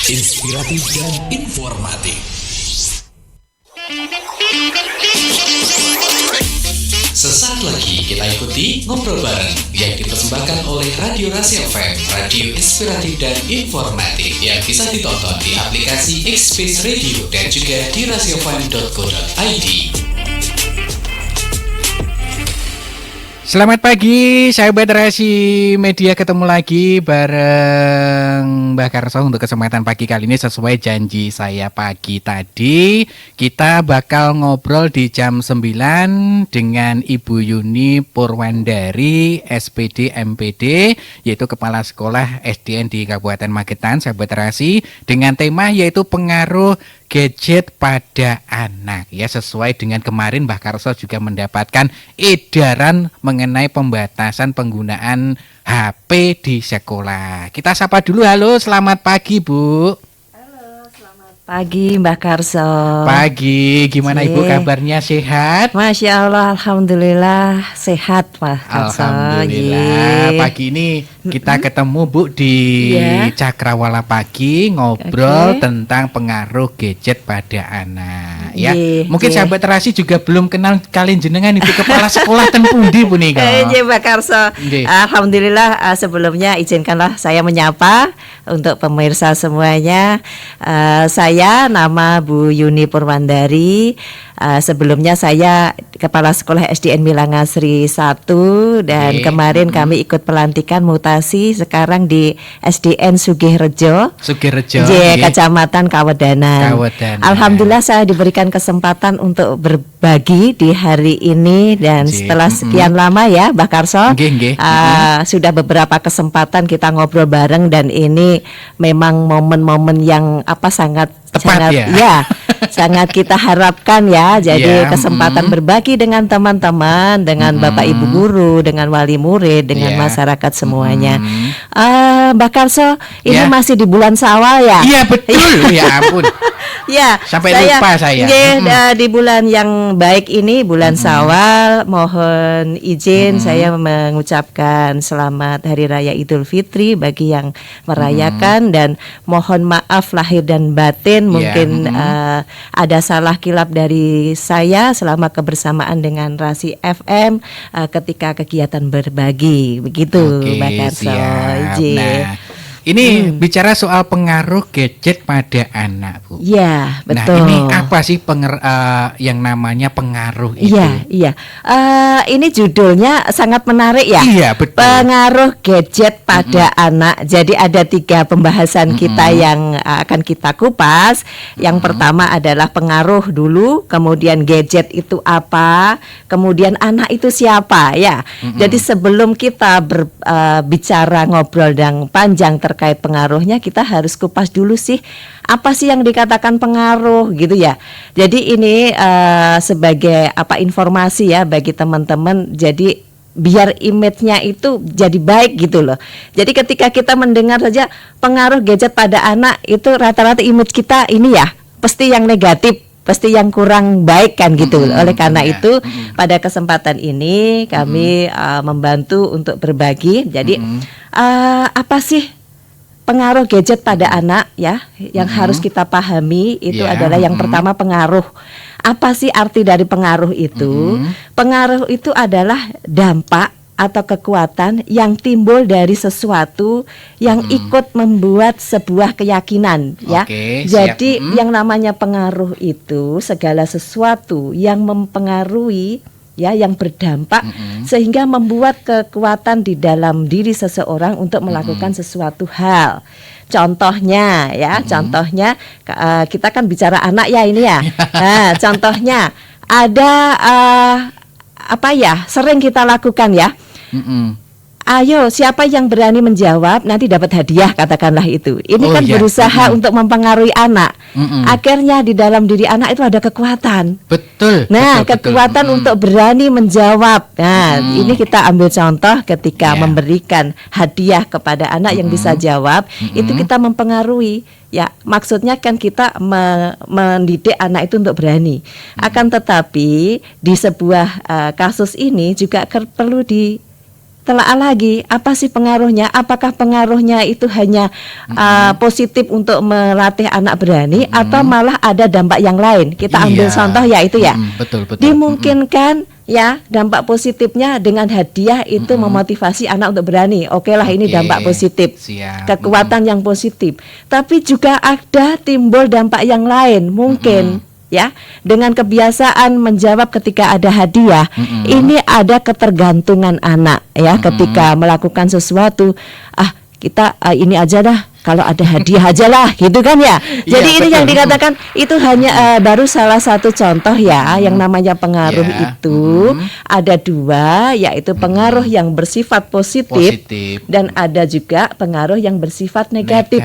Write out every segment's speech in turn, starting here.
inspiratif dan informatif. Sesaat lagi kita ikuti ngobrol bareng yang dipersembahkan oleh Radio Rasi FM, radio inspiratif dan informatif yang bisa ditonton di aplikasi X-Space Radio dan juga di rasiofm.co.id. Selamat pagi, sahabat Rasi Media, ketemu lagi bareng Mbak Karso untuk kesempatan pagi kali ini. Sesuai janji saya pagi tadi, kita bakal ngobrol di jam 9 dengan Ibu Yuni Purwandari, SPD MPD, yaitu Kepala Sekolah SDN di Kabupaten Magetan, sahabat Rasi, dengan tema yaitu pengaruh gadget pada anak, ya, sesuai dengan kemarin Mbak Karso juga mendapatkan edaran mengenai pembatasan penggunaan HP di sekolah. Kita sapa dulu. Halo, selamat pagi Bu. Pagi Mbak Karso. Pagi, gimana Ibu kabarnya, sehat? Masya Allah, Alhamdulillah sehat Pak Karso. Alhamdulillah. Pagi ini kita ketemu Bu di Cakrawala Pagi, ngobrol tentang pengaruh gadget pada anak. Ya, mungkin sahabat Rasi juga belum kenal kalian jenengan itu Kepala Sekolah ten pundi punika. Mbak Karso. Alhamdulillah, sebelumnya izinkanlah saya menyapa untuk pemirsa semuanya. Saya nama Bu Yuni Purwandari. Sebelumnya saya Kepala Sekolah SDN Milangasri 1 dan kemarin kami ikut pelantikan mutasi sekarang di SDN Sugihrejo, Kecamatan Kawedanan. Alhamdulillah saya diberikan kesempatan untuk berbagi di hari ini dan setelah sekian lama ya Mbak Karso, sudah beberapa kesempatan kita ngobrol bareng dan ini memang momen-momen yang sangat sangat kita harapkan ya. Jadi kesempatan berbagi dengan teman-teman, dengan Bapak Ibu guru, dengan wali murid, dengan masyarakat semuanya. Mbak Karso, ini masih di bulan Syawal ya? Iya betul, ya ampun. Ya, sampai lupa saya. Di bulan yang baik ini, bulan Syawal, mohon izin saya mengucapkan selamat Hari Raya Idul Fitri bagi yang merayakan dan mohon maaf lahir dan batin mungkin ada salah kilap dari saya selama kebersamaan dengan Rasi FM ketika kegiatan berbagi begitu Mbak Karso. Nah, ini bicara soal pengaruh gadget pada anak, Bu. Iya, betul. Nah, ini apa sih yang namanya pengaruh itu? Iya. Ini judulnya sangat menarik ya. Iya, betul. Pengaruh gadget pada anak. Jadi ada 3 pembahasan kita yang akan kita kupas. Yang pertama adalah pengaruh dulu, kemudian gadget itu apa, kemudian anak itu siapa ya. Jadi sebelum kita berbicara ngobrol yang panjang terkait pengaruhnya, kita harus kupas dulu sih apa sih yang dikatakan pengaruh gitu ya. Jadi ini sebagai informasi ya bagi teman-teman, jadi biar image-nya itu jadi baik gitu loh. Jadi ketika kita mendengar saja pengaruh gadget pada anak, itu rata-rata image kita ini ya pasti yang negatif, pasti yang kurang baik kan gitu. Oleh karena itu pada kesempatan ini kami membantu untuk berbagi. Jadi apa sih pengaruh gadget pada anak ya yang harus kita pahami itu adalah yang pertama pengaruh. Apa sih arti dari pengaruh itu? Pengaruh itu adalah dampak atau kekuatan yang timbul dari sesuatu yang ikut membuat sebuah keyakinan ya. Jadi yang namanya pengaruh itu segala sesuatu yang mempengaruhi ya, yang berdampak sehingga membuat kekuatan di dalam diri seseorang untuk melakukan sesuatu hal. Contohnya ya, kita kan bicara anak ya ini ya. Nah, contohnya ada sering kita lakukan ya. Ayo, siapa yang berani menjawab nanti dapat hadiah, katakanlah itu. Ini berusaha untuk mempengaruhi anak. Akhirnya di dalam diri anak itu ada kekuatan. Betul. Nah, kekuatan untuk berani menjawab. Nah, ini kita ambil contoh ketika memberikan hadiah kepada anak yang bisa jawab, itu kita mempengaruhi. Ya, maksudnya kan kita mendidik anak itu untuk berani. Akan tetapi di sebuah kasus ini juga perlu telaah lagi apa sih pengaruhnya? Apakah pengaruhnya itu hanya positif untuk melatih anak berani atau malah ada dampak yang lain? Kita ambil contoh ya itu ya. Betul. Dimungkinkan ya dampak positifnya dengan hadiah itu memotivasi anak untuk berani. Oke lah, ini dampak positif. Siap. Kekuatan yang positif. Tapi juga ada timbul dampak yang lain mungkin. Ya, dengan kebiasaan menjawab ketika ada hadiah, ini ada ketergantungan anak ya ketika melakukan sesuatu. Kita ini aja dah, kalau ada hadiah aja lah, gitu kan ya. Jadi ini yang dikatakan itu hanya baru salah satu contoh ya. Yang namanya pengaruh itu ada dua, yaitu pengaruh yang bersifat positif. Dan ada juga pengaruh yang bersifat negatif.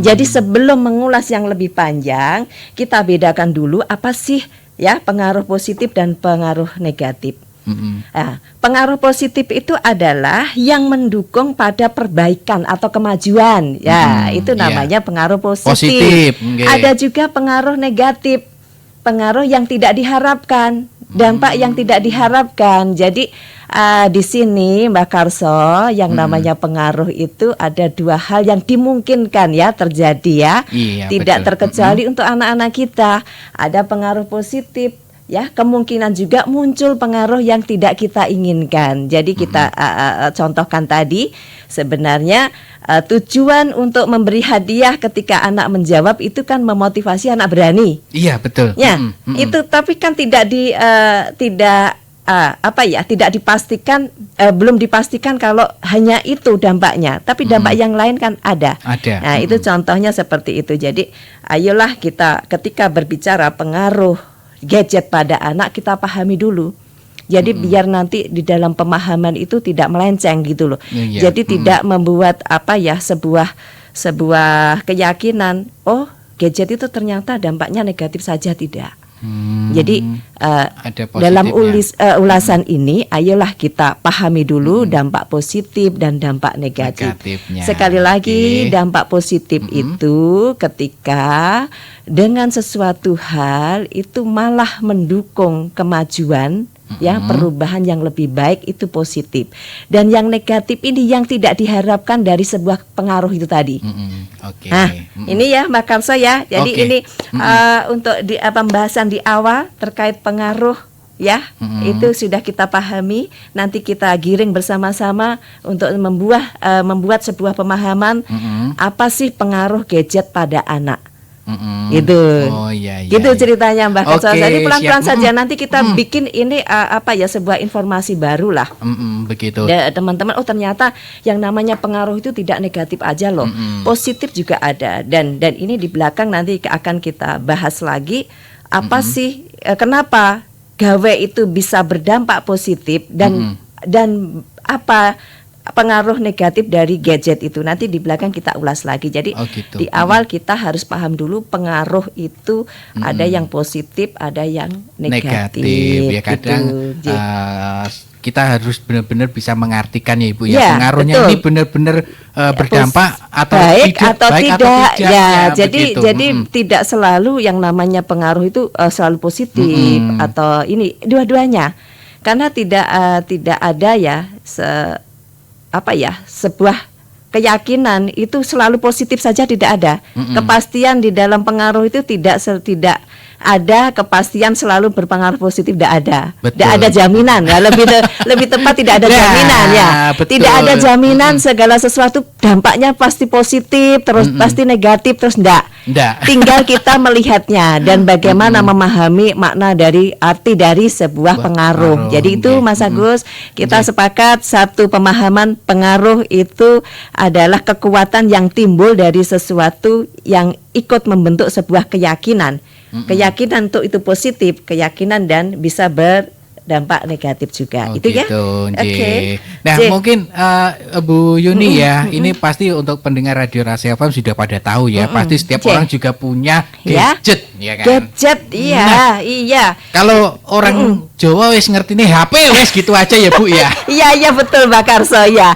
Jadi sebelum mengulas yang lebih panjang, kita bedakan dulu apa sih ya pengaruh positif dan pengaruh negatif. Nah, pengaruh positif itu adalah yang mendukung pada perbaikan atau kemajuan. Ya, itu namanya pengaruh positif. Ada juga pengaruh negatif, pengaruh yang tidak diharapkan, dampak yang tidak diharapkan. Jadi di sini Mbak Karso, yang namanya pengaruh itu ada dua hal yang dimungkinkan ya terjadi ya. Tidak terkecuali untuk anak-anak kita. Ada pengaruh positif. Ya, kemungkinan juga muncul pengaruh yang tidak kita inginkan. Jadi kita contohkan tadi, sebenarnya tujuan untuk memberi hadiah ketika anak menjawab itu kan memotivasi anak berani. Iya, betul. Ya, itu tapi kan tidak dipastikan, belum dipastikan kalau hanya itu dampaknya, tapi dampak yang lain kan ada. Nah, itu contohnya seperti itu. Jadi, ayolah kita ketika berbicara pengaruh gadget pada anak, kita pahami dulu. Jadi biar nanti di dalam pemahaman itu tidak melenceng gitu loh. Jadi tidak membuat sebuah keyakinan, oh gadget itu ternyata dampaknya negatif saja, tidak. Jadi dalam ulasan ini, ayolah kita pahami dulu dampak positif dan dampak negatifnya. Sekali lagi, dampak positif itu ketika dengan sesuatu hal itu malah mendukung kemajuan, ya, perubahan yang lebih baik, itu positif. Dan yang negatif ini yang tidak diharapkan dari sebuah pengaruh itu tadi. Nah, ini ya Mbak Karso ya. Jadi ini untuk pembahasan di awal terkait pengaruh ya, itu sudah kita pahami. Nanti kita giring bersama-sama untuk membuat sebuah pemahaman apa sih pengaruh gadget pada anak. Gitu. Gitu ceritanya Mbak Karso. Jadi pelan-pelan saja nanti kita bikin ini sebuah informasi baru lah. Begitu. Teman-teman, oh ternyata yang namanya pengaruh itu tidak negatif aja loh. Positif juga ada. Dan ini di belakang nanti akan kita bahas lagi apa sih kenapa gawe itu bisa berdampak positif dan apa pengaruh negatif dari gadget itu. Nanti di belakang kita ulas lagi. Jadi di awal kita harus paham dulu pengaruh itu ada yang positif, ada yang negatif. Ya kadang gitu. Kita harus benar-benar bisa mengartikan ya Ibu ya, pengaruhnya ini benar-benar berdampak atau baik atau tidak. Ya, jadi tidak selalu yang namanya pengaruh itu selalu positif atau ini dua-duanya. Karena tidak ada ya sebuah keyakinan itu selalu positif saja, tidak ada. Kepastian di dalam pengaruh itu tidak ada kepastian selalu berpengaruh positif, tidak ada. Tidak ada jaminan ya, lebih tepat tidak ada jaminan ya. Tidak ada jaminan segala sesuatu dampaknya pasti positif terus pasti negatif terus enggak. Tinggal kita melihatnya dan bagaimana memahami makna dari arti dari sebuah pengaruh. Jadi itu Mas Agus, kita sepakat satu pemahaman pengaruh itu adalah kekuatan yang timbul dari sesuatu yang ikut membentuk sebuah keyakinan. Keyakinan untuk itu positif, keyakinan dan bisa berdampak negatif juga. Itu ya. Oke. Nah, mungkin Bu Yuni ya, ini pasti untuk pendengar Radio Rahasia FM sudah pada tahu ya. Pasti setiap orang juga punya gadget, ya kan? Gadget, iya. Kalau orang Jawa wis ngerti nih HP wis gitu aja ya, Bu ya. Iya betul Mbak Karso ya.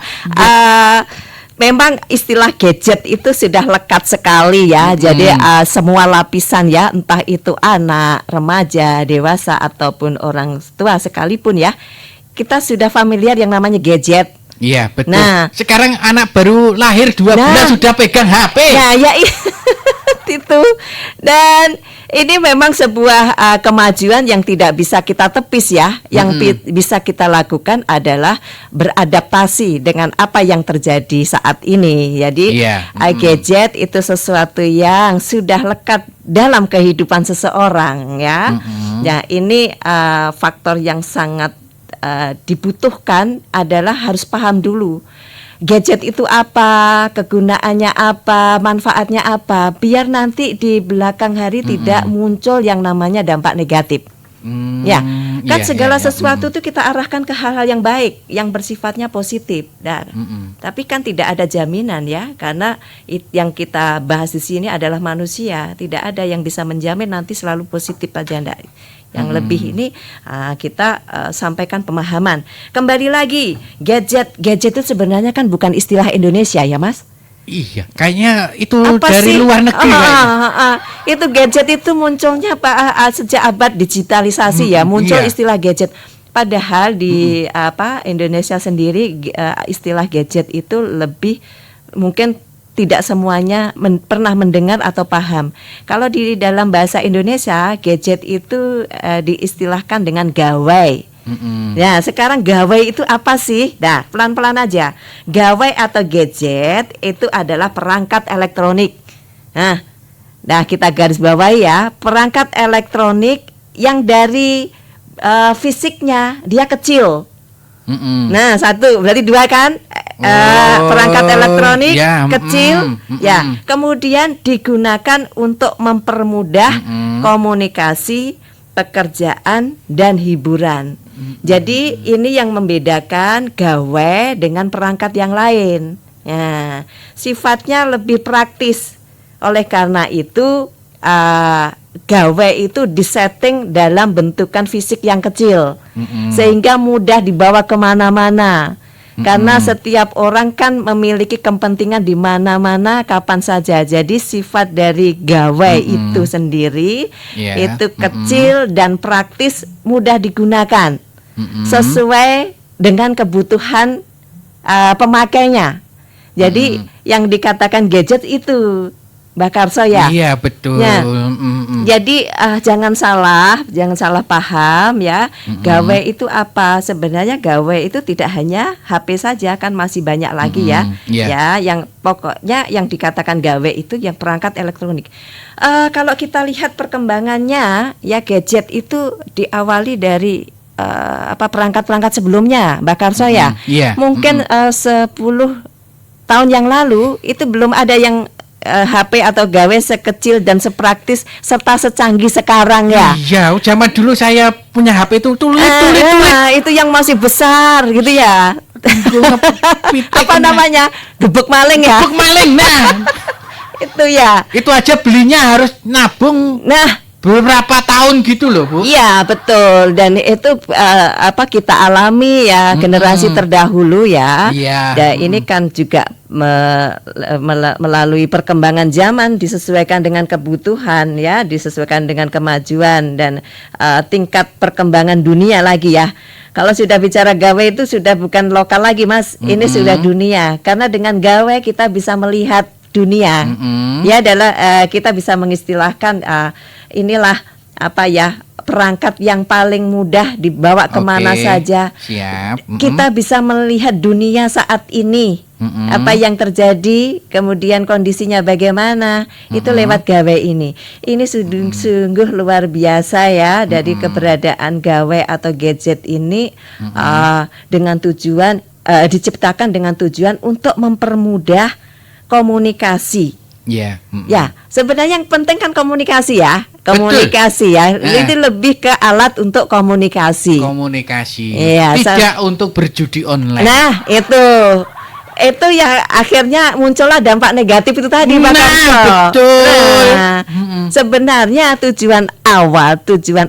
Memang istilah gadget itu sudah lekat sekali ya. Jadi semua lapisan ya, entah itu anak, remaja, dewasa ataupun orang tua sekalipun ya, kita sudah familiar yang namanya gadget. Iya, betul. Nah. Sekarang anak baru lahir 2 bulan sudah pegang HP. Nah, ya itu. Dan ini memang sebuah kemajuan yang tidak bisa kita tepis ya. Yang bisa kita lakukan adalah beradaptasi dengan apa yang terjadi saat ini. Jadi gadget itu sesuatu yang sudah lekat dalam kehidupan seseorang ya. Ya, ini faktor yang sangat dibutuhkan adalah harus paham dulu gadget itu apa, kegunaannya apa, manfaatnya apa, biar nanti di belakang hari tidak muncul yang namanya dampak negatif. Ya, kan segala sesuatu itu kita arahkan ke hal-hal yang baik, yang bersifatnya positif. Tapi kan tidak ada jaminan ya, karena yang kita bahas di sini adalah manusia, tidak ada yang bisa menjamin nanti selalu positif aja enggak. Yang lebih ini kita sampaikan pemahaman. Kembali lagi, gadget itu sebenarnya kan bukan istilah Indonesia ya Mas? Iya, kayaknya itu apa dari sih? luar negeri. Itu gadget itu munculnya sejak abad digitalisasi ya, muncul istilah gadget. Padahal di Indonesia sendiri istilah gadget itu lebih mungkin tidak semuanya pernah mendengar atau paham. Kalau di dalam bahasa Indonesia, gadget itu diistilahkan dengan gawai. Ya, sekarang gawai itu apa sih? Nah, pelan-pelan aja. Gawai atau gadget itu adalah perangkat elektronik. Nah, kita garis bawahi ya, perangkat elektronik yang dari fisiknya dia kecil. Nah, satu berarti 2 kan? Perangkat elektronik kecil, ya. Kemudian digunakan untuk mempermudah komunikasi, pekerjaan, dan hiburan. Jadi ini yang membedakan gawai dengan perangkat yang lain. Ya, sifatnya lebih praktis. Oleh karena itu, gawai itu disetting dalam bentukan fisik yang kecil, sehingga mudah dibawa kemana-mana. Karena setiap orang kan memiliki kepentingan di mana-mana, kapan saja. Jadi sifat dari gawai itu sendiri itu kecil dan praktis, mudah digunakan, sesuai dengan kebutuhan pemakainya. Jadi yang dikatakan gadget itu, Mbak Karso ya. Iya, betul. Ya. Jadi jangan salah paham ya. Gawai itu apa? Sebenarnya gawai itu tidak hanya HP saja, kan masih banyak lagi ya. Ya, yang pokoknya yang dikatakan gawai itu yang perangkat elektronik. Kalau kita lihat perkembangannya ya, gadget itu diawali dari perangkat-perangkat sebelumnya, Mbak Karso ya. Mungkin 10 tahun yang lalu itu belum ada yang HP atau gawai sekecil dan sepraktis serta secanggih sekarang ya. Iya, zaman dulu saya punya HP itu tulit. Itu yang masih besar gitu ya. Apa namanya? Gebek maling ya. Gebek maling, nah. Itu ya. Itu aja belinya harus nabung. Nah, beberapa tahun gitu loh, Bu. Iya, betul. Dan itu kita alami ya, generasi terdahulu ya. Dan ini kan juga melalui perkembangan zaman, disesuaikan dengan kebutuhan ya, disesuaikan dengan kemajuan dan tingkat perkembangan dunia lagi ya. Kalau sudah bicara gawai itu sudah bukan lokal lagi, Mas. Ini sudah dunia. Karena dengan gawai kita bisa melihat dunia. Ya, adalah kita bisa mengistilahkan inilah perangkat yang paling mudah dibawa kemana saja. Siap. Kita bisa melihat dunia saat ini, apa yang terjadi, kemudian kondisinya bagaimana, itu lewat gawai ini. Ini sungguh luar biasa ya, dari keberadaan gawai atau gadget ini dengan tujuan diciptakan dengan tujuan untuk mempermudah komunikasi. Ya, sebenarnya yang penting kan komunikasi ya. Komunikasi. Betul. Ya. Itu lebih ke alat untuk komunikasi. Ya, tidak untuk berjudi online. Nah, itu ya akhirnya muncullah dampak negatif itu tadi, Mbak Karso. Betul. Sebenarnya tujuan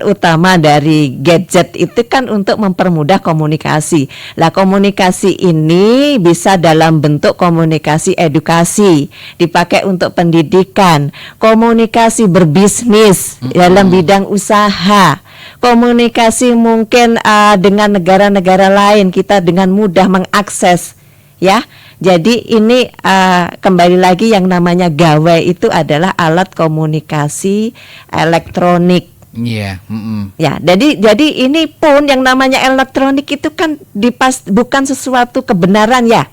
utama dari gadget itu kan untuk mempermudah komunikasi. Lah, komunikasi ini bisa dalam bentuk komunikasi edukasi, dipakai untuk pendidikan, komunikasi berbisnis dalam bidang usaha, komunikasi mungkin dengan negara-negara lain kita dengan mudah mengakses ya. Jadi ini kembali lagi yang namanya gawai itu adalah alat komunikasi elektronik. Iya. Ya, jadi ini pun yang namanya elektronik itu kan bukan sesuatu kebenaran ya.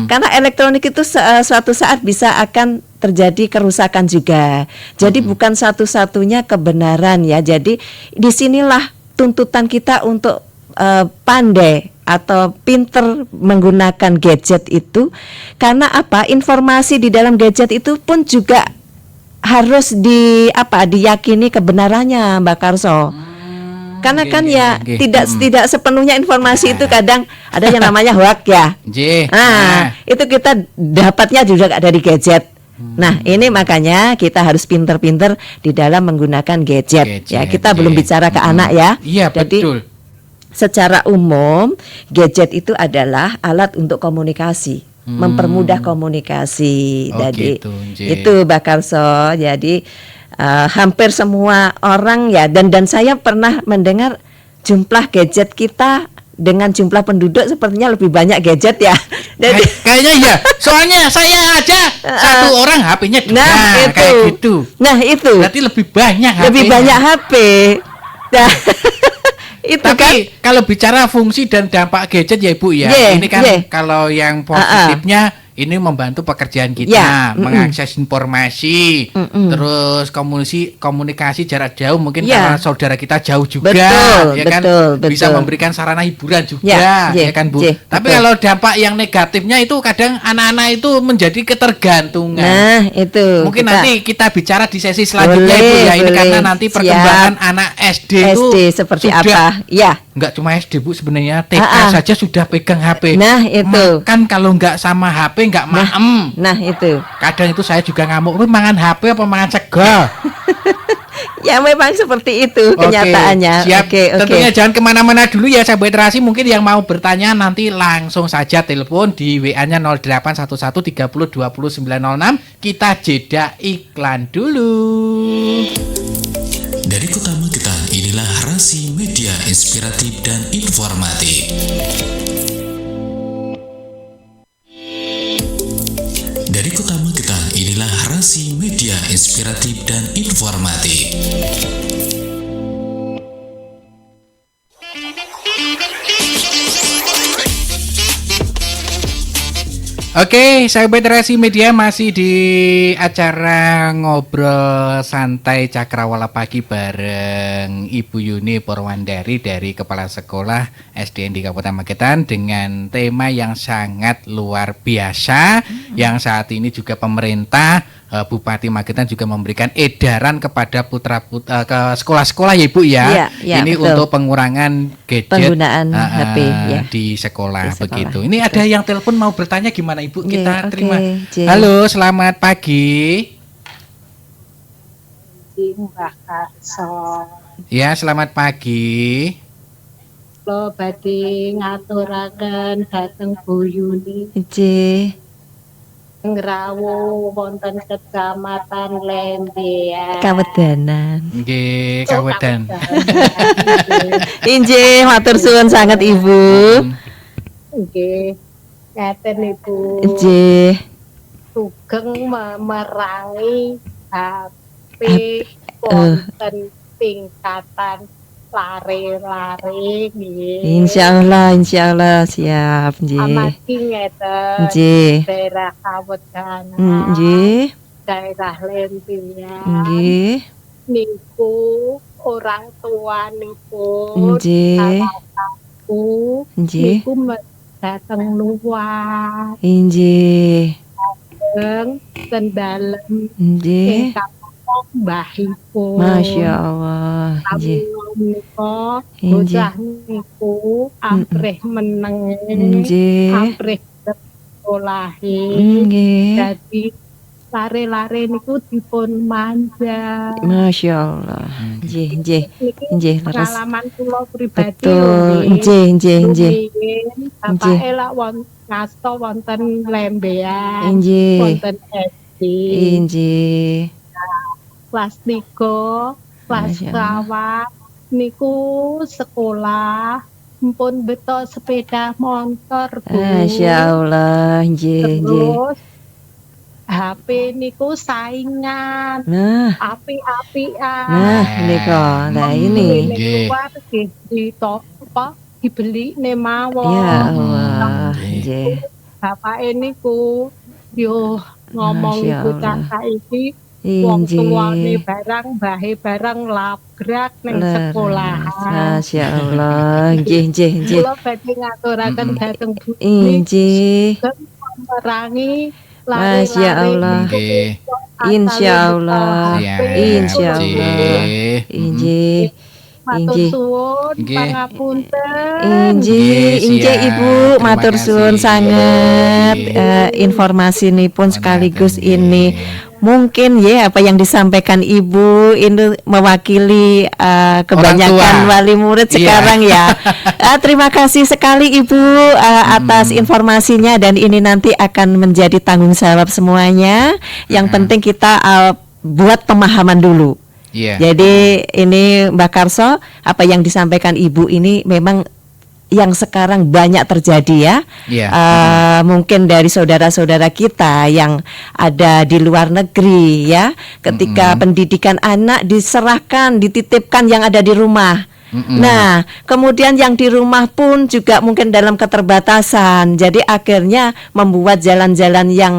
Karena elektronik itu suatu saat bisa akan terjadi kerusakan juga. Jadi bukan satu-satunya kebenaran ya. Jadi disinilah tuntutan kita untuk pandai atau pinter menggunakan gadget itu. Karena apa? Informasi di dalam gadget itu pun juga harus diyakini kebenarannya, Mbak Karso. Karena kan ya tidak sepenuhnya informasi itu kadang ada yang namanya hoax ya. Itu kita dapatnya juga dari gadget. Nah, ini makanya kita harus pinter-pinter di dalam menggunakan gadget. Ya, kita belum bicara ke anak ya. Iya, jadi, betul. Secara umum, gadget itu adalah alat untuk komunikasi. Mempermudah komunikasi. Jadi gitu, itu Mbak Karso. Jadi hampir semua orang ya dan saya pernah mendengar jumlah gadget kita dengan jumlah penduduk sepertinya lebih banyak gadget ya. Jadi kayaknya iya. Soalnya saya aja satu orang HP-nya dua kayak gitu. Nah, itu. Berarti lebih banyak HP-nya. Lebih banyak HP. Nah, itu tapi kan kalau bicara fungsi dan dampak gadget ya Ibu ya, ini kan kalau yang positifnya ini membantu pekerjaan kita, mengakses informasi, terus komunikasi jarak jauh mungkin karena saudara kita jauh juga, betul. Bisa memberikan sarana hiburan juga, ya kan Bu. Tapi kalau dampak yang negatifnya itu kadang anak-anak itu menjadi ketergantungan. Nah, itu. Mungkin nanti kita bicara di sesi selanjutnya Ibu ya, ini karena nanti perkembangan anak SD itu seperti sudah, apa? Ya. Enggak cuma SD Bu, sebenarnya TK saja sudah pegang HP. Nah, itu. Makan kalau enggak sama HP enggak maem. Nah, itu. Kadang itu saya juga ngamuk, "Lu mangan HP apa mangan sego?" Ya memang seperti itu kenyataannya. Siap. Tentunya jangan kemana-mana dulu ya sahabat literasi. Mungkin yang mau bertanya nanti langsung saja telepon di WA-nya 081130200906. Kita jeda iklan dulu. Dari Kota Magetan, inilah Rasi Media Inspiratif dan Informatif. Dari Kota Magetan, inilah Rasi Media Inspiratif dan Informatif. Oke, sahabat Rasi Media masih di acara ngobrol santai Cakrawala Pagi bareng Ibu Yuni Purwandari dari Kepala Sekolah SDN di Kabupaten Magetan dengan tema yang sangat luar biasa yang saat ini juga pemerintah Bupati Magetan juga memberikan edaran kepada putra-putra ke sekolah-sekolah ya Ibu ya. Ini betul. Untuk pengurangan gadget penggunaan HP ya. Di sekolah begitu. Ini betul. Ada yang telepon mau bertanya gimana Ibu? Kita terima. Halo, selamat pagi. Mbak Karso. Ya, selamat pagi. Lo badhe ngaturaken dhateng Bu Yuni. Ngrawu wonten Kecamatan Lembean. Kawedanan. Nggih, Kawedan. Injih, matur suwun sangat Ibu. Nggih. Ngaten Ibu. Injih. Sugeng memerangi HP wonten tingkatan lare-lare nggih. Insyaallah siap nggih. Amargi ngeten. Nggih. Daerah Kawedanan. Nggih. Daerah Lembean. Nggih. Niku orang tua niku. Nggih. Anakku. Nggih. Niku dateng luar. Nggih. Dateng kendalem. Nggih. Mbahipun. Masya Allah. Nggih. Menika bocah niku amprih meneng. Nggih. Amprih sekolahe. Nggih. Dadi lare-lare niku dipun manja. Masya Allah. Nggih. Pengalaman kula pribadi. Betul. Nggih. Bapak elak ngasta wonten Lembean. Nggih. Wonten SD. Nggih. Kelas 3, kelas 4 niku sekolah pun beto sepeda motor Bu. Masya Allah, nggih, nggih. Terus HP niku saingan, Nah, api-apian. nah, niko, nah ini. Nggih. Keluar di apa dibeli ne mawon. Ya Allah, Nggih. nggih. Bapake niku yo ngomong Masya bocah Allah. saiki wong Injih. tuane barang, mbahe barang labrak ning sekolahan. Masya Allah, nggih, nggih, nggih. Kula badhe ngaturaken dhateng Budi Injih. merangi Masya Allah. Nggih. Insya Allah. Ya, Insya Allah. nggih. Injih. Matur Injih. suwun, Nggih. pangapunten. Injih, Nggih, injih siap. Ibu, Terima matur kasih. suwun sangat. Nggih. Informasi ini pun sekaligus Nggih. ini mungkin ya apa yang disampaikan Ibu ini mewakili kebanyakan tua. wali murid Iya. sekarang ya. Terima kasih sekali Ibu atas informasinya dan ini nanti akan menjadi tanggung jawab semuanya. Yang penting kita buat pemahaman dulu. Iya. Jadi ini Mbak Karso, apa yang disampaikan Ibu ini memang yang sekarang banyak terjadi ya. Iya. Mungkin dari saudara-saudara kita yang ada di luar negeri ya, ketika pendidikan anak diserahkan, dititipkan yang ada di rumah. Nah, kemudian yang di rumah pun juga mungkin dalam keterbatasan. Jadi akhirnya membuat jalan-jalan yang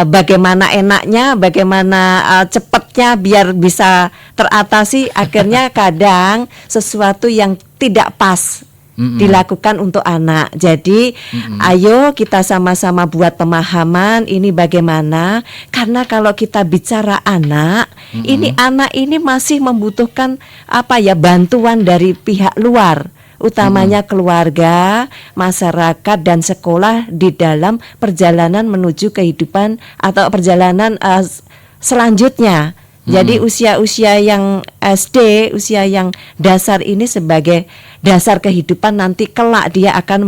bagaimana enaknya, bagaimana cepatnya biar bisa teratasi. Akhirnya kadang sesuatu yang tidak pas dilakukan untuk anak. Jadi ayo kita sama-sama buat pemahaman ini bagaimana, karena kalau kita bicara anak, ini anak ini masih membutuhkan apa ya, bantuan dari pihak luar, utamanya keluarga, masyarakat dan sekolah di dalam perjalanan menuju kehidupan atau perjalanan selanjutnya. Jadi usia-usia yang SD, usia yang dasar ini sebagai dasar kehidupan, nanti kelak dia akan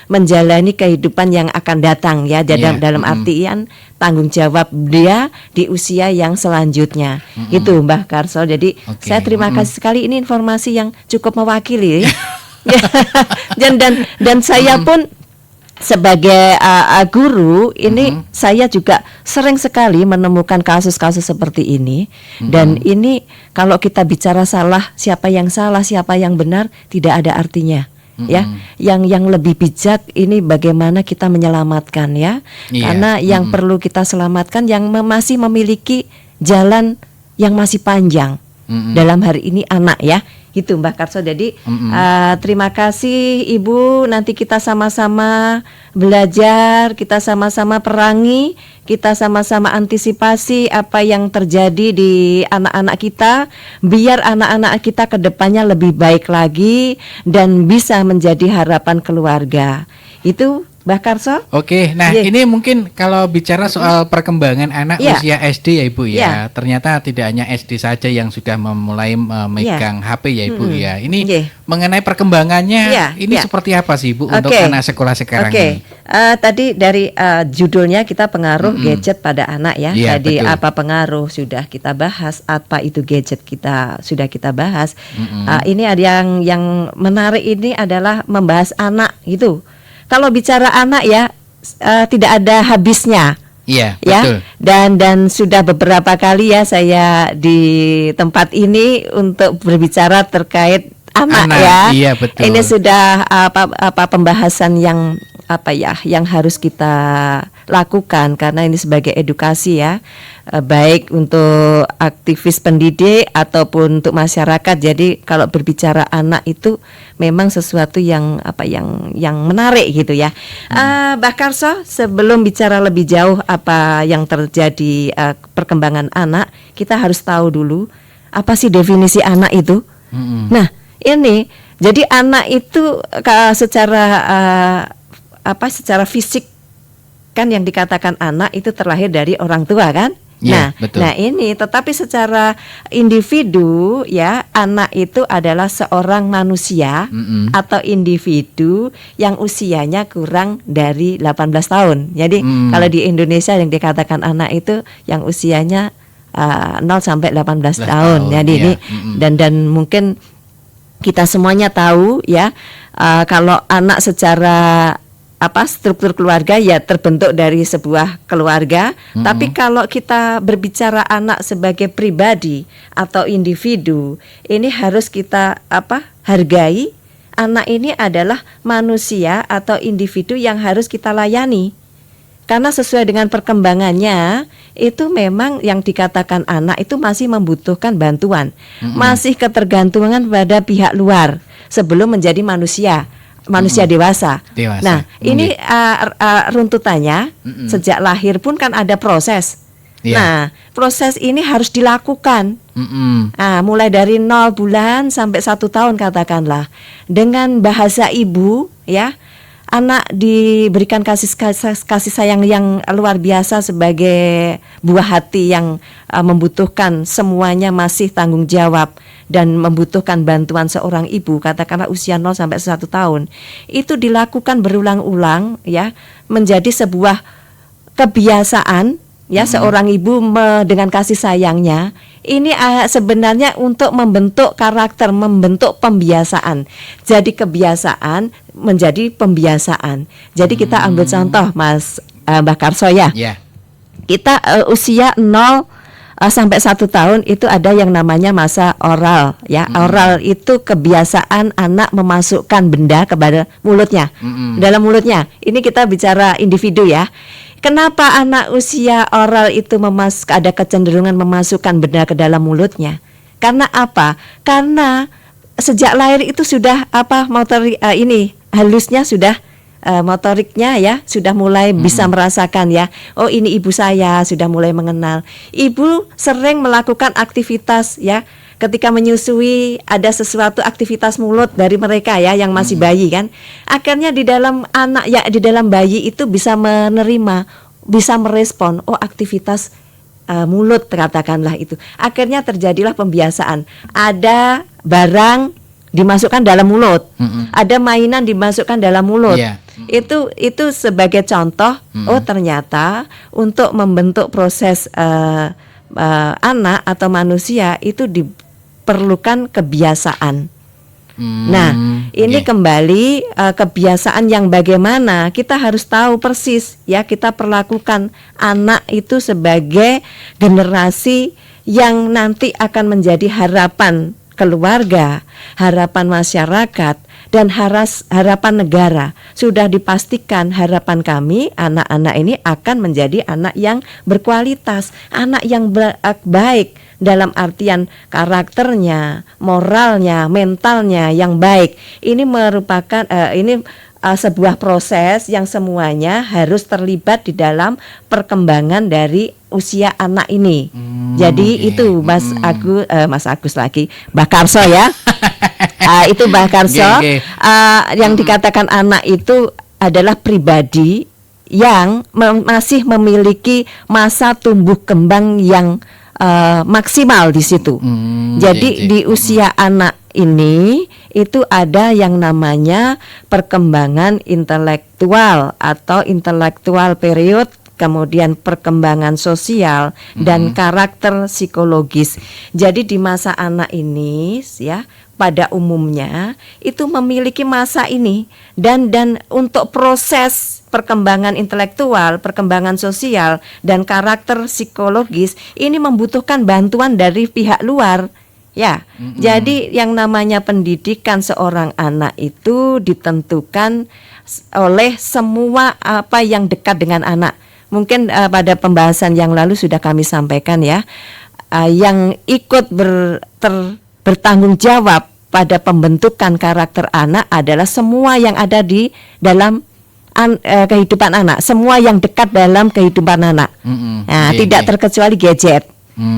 menjalani kehidupan yang akan datang ya. Jadi dalam artian tanggung jawab dia di usia yang selanjutnya. Itu Mbah Karso. Jadi saya terima kasih sekali, ini informasi yang cukup mewakili ya. dan saya pun sebagai guru ini saya juga sering sekali menemukan kasus-kasus seperti ini. Dan ini kalau kita bicara salah, siapa yang salah, siapa yang benar, tidak ada artinya. Ya, yang lebih bijak ini bagaimana kita menyelamatkan ya. Karena yang perlu kita selamatkan yang masih memiliki jalan yang masih panjang. Dalam hari ini anak ya. Gitu Mbak Karso. Jadi terima kasih Ibu. Nanti kita sama-sama belajar, kita sama-sama perangi, kita sama-sama antisipasi apa yang terjadi di anak-anak kita, biar anak-anak kita ke depannya lebih baik lagi dan bisa menjadi harapan keluarga. Itu Mbak Karso. Oke, nah ini mungkin kalau bicara soal perkembangan anak usia SD ya Ibu ya, ternyata tidak hanya SD saja yang sudah memulai memegang HP ya Ibu ya. Ini mengenai perkembangannya ini seperti apa sih Ibu untuk anak sekolah sekarang ini? Tadi dari judulnya kita pengaruh gadget pada anak ya. Tadi betul. Apa pengaruh sudah kita bahas, apa itu gadget kita sudah kita bahas. Ini ada yang menarik, ini adalah membahas anak gitu. Kalau bicara anak ya tidak ada habisnya. Iya, ya. Betul. Dan sudah beberapa kali ya saya di tempat ini untuk berbicara terkait anak ya. Iya, betul. Ini sudah apa pembahasan yang yang harus kita lakukan, karena ini sebagai edukasi ya, baik untuk aktivis pendidik ataupun untuk masyarakat. Jadi kalau berbicara anak itu memang sesuatu yang yang menarik gitu ya. Mbak Karso, sebelum bicara lebih jauh apa yang terjadi perkembangan anak, kita harus tahu dulu apa sih definisi anak itu. Nah, ini jadi anak itu secara fisik kan yang dikatakan anak itu terlahir dari orang tua kan? Betul. Nah ini tetapi secara individu ya, anak itu adalah seorang manusia atau individu yang usianya kurang dari 18 tahun. Jadi kalau di Indonesia yang dikatakan anak itu yang usianya 0 sampai 18 tahun. Jadi ini dan mungkin kita semuanya tahu ya, kalau anak secara struktur keluarga ya terbentuk dari sebuah keluarga. Tapi kalau kita berbicara anak sebagai pribadi atau individu, ini harus kita hargai. Anak ini adalah manusia atau individu yang harus kita layani. Karena sesuai dengan perkembangannya, itu memang yang dikatakan anak itu masih membutuhkan bantuan, masih ketergantungan pada pihak luar sebelum menjadi manusia dewasa. Nah, ini runtutannya sejak lahir pun kan ada proses. Nah, proses ini harus dilakukan. Mulai dari 0 bulan sampai 1 tahun katakanlah, dengan bahasa ibu ya. Anak diberikan kasih sayang yang luar biasa sebagai buah hati yang membutuhkan semuanya, masih tanggung jawab dan membutuhkan bantuan seorang ibu, katakanlah usia 0 sampai 1 tahun. Itu dilakukan berulang-ulang ya, menjadi sebuah kebiasaan ya, seorang ibu dengan kasih sayangnya. Ini sebenarnya untuk membentuk karakter, membentuk pembiasaan. Jadi kebiasaan menjadi pembiasaan. Jadi kita ambil contoh Mas Mbak Karso ya. Kita usia 0 sampai 1 tahun itu ada yang namanya masa oral ya. Oral itu kebiasaan anak memasukkan benda kepada mulutnya, dalam mulutnya. Ini kita bicara individu ya. Kenapa anak usia oral itu ada kecenderungan memasukkan benda ke dalam mulutnya? Karena apa? Karena sejak lahir itu sudah motorik halusnya sudah motoriknya ya sudah mulai bisa merasakan ya. Oh, ini ibu saya, sudah mulai mengenal. Ibu sering melakukan aktivitas ya. Ketika menyusui ada sesuatu aktivitas mulut dari mereka ya yang masih bayi kan. Akhirnya di dalam anak ya, di dalam bayi itu bisa menerima, bisa merespon, oh aktivitas mulut katakanlah itu. Akhirnya terjadilah pembiasaan. Ada barang dimasukkan dalam mulut, ada mainan dimasukkan dalam mulut. Itu sebagai contoh. Oh ternyata untuk membentuk proses anak atau manusia itu diperlukan kebiasaan. Nah, ini kembali kebiasaan yang bagaimana kita harus tahu persis ya, kita perlakukan anak itu sebagai generasi yang nanti akan menjadi harapan keluarga, harapan masyarakat, dan harapan negara. Sudah dipastikan harapan kami anak-anak ini akan menjadi anak yang berkualitas, anak yang baik dalam artian karakternya, moralnya, mentalnya yang baik. Ini merupakan sebuah proses yang semuanya harus terlibat di dalam perkembangan dari usia anak ini. Jadi itu Mas Agus lagi, Mbak Karso ya. Itu Mbak Karso. Yang dikatakan anak itu adalah pribadi yang masih memiliki masa tumbuh kembang yang maksimal di situ. Jadi di usia anak ini itu ada yang namanya perkembangan intelektual atau intelektual period, kemudian perkembangan sosial dan karakter psikologis. Jadi di masa anak ini ya pada umumnya itu memiliki masa ini dan untuk proses perkembangan intelektual, perkembangan sosial dan karakter psikologis ini membutuhkan bantuan dari pihak luar. Ya, jadi yang namanya pendidikan seorang anak itu ditentukan oleh semua apa yang dekat dengan anak. Mungkin pada pembahasan yang lalu sudah kami sampaikan ya, yang ikut bertanggung jawab pada pembentukan karakter anak adalah semua yang ada di dalam kehidupan anak, semua yang dekat dalam kehidupan anak. Tidak terkecuali gadget.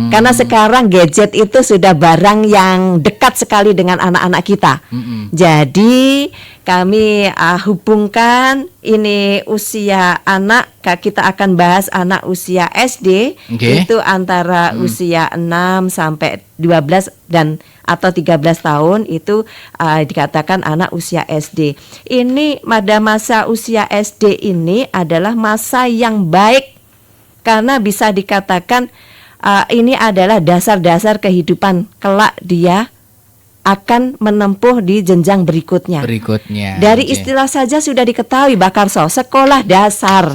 Karena sekarang gadget itu sudah barang yang dekat sekali dengan anak-anak kita. Jadi kami hubungkan ini usia anak, kita akan bahas anak usia SD. Itu antara usia 6 sampai 12 dan atau 13 tahun itu dikatakan anak usia SD. Ini pada masa usia SD ini adalah masa yang baik karena bisa dikatakan ini adalah dasar-dasar kehidupan kelak dia akan menempuh di jenjang berikutnya. Dari oke. istilah saja sudah diketahui Mbak Karso, sekolah dasar.